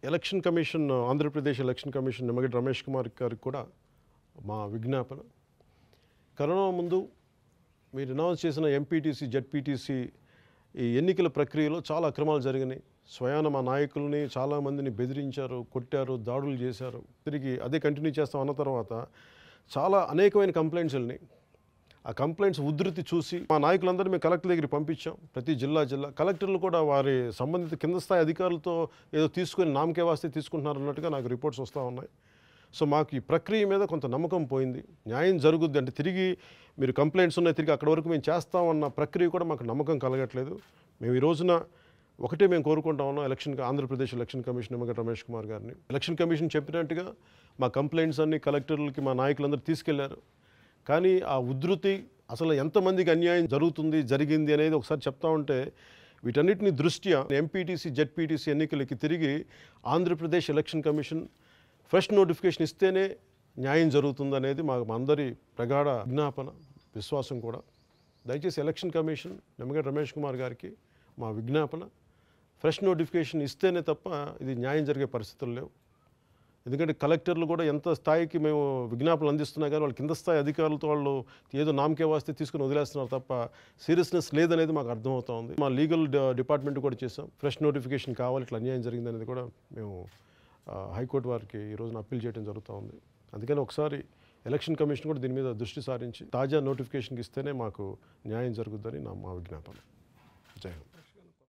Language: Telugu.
Election commission Andhra Pradesh election commission Nimmagadda Ramesh Kumar గారికి కూడా మా విజ్ఞాపన. కరోనా ముందు మీరు అనౌన్స్ చేసిన ఎంపీటీసీ జెడ్పీటీసీ ఈ ఎన్నికల ప్రక్రియలో చాలా అక్రమాలు జరిగినాయి. స్వయాన మా నాయకుల్ని చాలామందిని బెదిరించారు, కొట్టారు, దాడులు చేశారు. తిరిగి అదే కంటిన్యూ చేస్తాం అన్న తర్వాత చాలా అనేకమైన కంప్లైంట్స్ వెళ్ళినాయి. ఆ కంప్లైంట్స్ ఉధృతి చూసి మా నాయకులందరూ మేము కలెక్టర్ దగ్గరికి పంపించాం. ప్రతి జిల్లా కలెక్టర్లు కూడా వారి సంబంధిత కింద స్థాయి అధికారులతో ఏదో తీసుకొని నామకే వాస్తే తీసుకుంటున్నారు అన్నట్టుగా నాకు రిపోర్ట్స్ వస్తూ ఉన్నాయి. సో మాకు ఈ ప్రక్రియ మీద కొంత నమ్మకం పోయింది. న్యాయం జరుగుద్ది అంటే తిరిగి మీరు కంప్లైంట్స్ ఉన్నాయి, తిరిగి అక్కడి వరకు మేము చేస్తామన్న ప్రక్రియ కూడా మాకు నమ్మకం కలగట్లేదు. మేము ఈ రోజున ఒకటే మేము కోరుకుంటా ఉన్నాం ఆంధ్రప్రదేశ్ ఎలక్షన్ కమిషన్ నిమ్మగడ్డ రమేష్ కుమార్ గారిని. ఎలక్షన్ కమిషన్ చెప్పినట్టుగా మా కంప్లైంట్స్ అన్ని కలెక్టర్లకి మా నాయకులందరూ తీసుకెళ్లారు. కానీ ఆ ఉధృతి అసలు ఎంతమందికి అన్యాయం జరిగింది అనేది ఒకసారి చెప్తా ఉంటే వీటన్నిటిని దృష్ట్యా ఎంపీటీసీ జెడ్పీటీసీ ఎన్నికలకి తిరిగి Andhra Pradesh election commission fresh notification ఇస్తేనే న్యాయం జరుగుతుందనేది మా అందరి ప్రగాఢ విజ్ఞాపన, విశ్వాసం కూడా. దయచేసి ఎలక్షన్ కమిషన్ నిమ్మగడ్డ రమేష్ కుమార్ గారికి మా విజ్ఞాపన, ఫ్రెష్ నోటిఫికేషన్ ఇస్తేనే తప్ప ఇది న్యాయం జరిగే పరిస్థితులు లేవు. ఎందుకంటే కలెక్టర్లు కూడా ఎంత స్థాయికి మేము విజ్ఞాపనలు అందిస్తున్నా కానీ వాళ్ళ కింద స్థాయి అధికారులతో వాళ్ళు ఏదో నామకే వాస్తే తీసుకుని వదిలేస్తున్నారు తప్ప సీరియస్నెస్ లేదనేది మాకు అర్థమవుతా ఉంది. మా లీగల్ డిపార్ట్మెంట్ కూడా చేసాం. ఫ్రెష్ నోటిఫికేషన్ కావాలి, ఇట్లా అన్యాయం జరిగిందనేది కూడా మేము హైకోర్టు వారికి ఈ రోజున అప్పీల్ చేయడం జరుగుతూ ఉంది. అందుకని ఒకసారి ఎలక్షన్ కమిషన్ కూడా దీని మీద దృష్టి సారించి తాజా నోటిఫికేషన్కి ఇస్తేనే మాకు న్యాయం జరుగుద్దని మా విజ్ఞాపన. జై హింద్.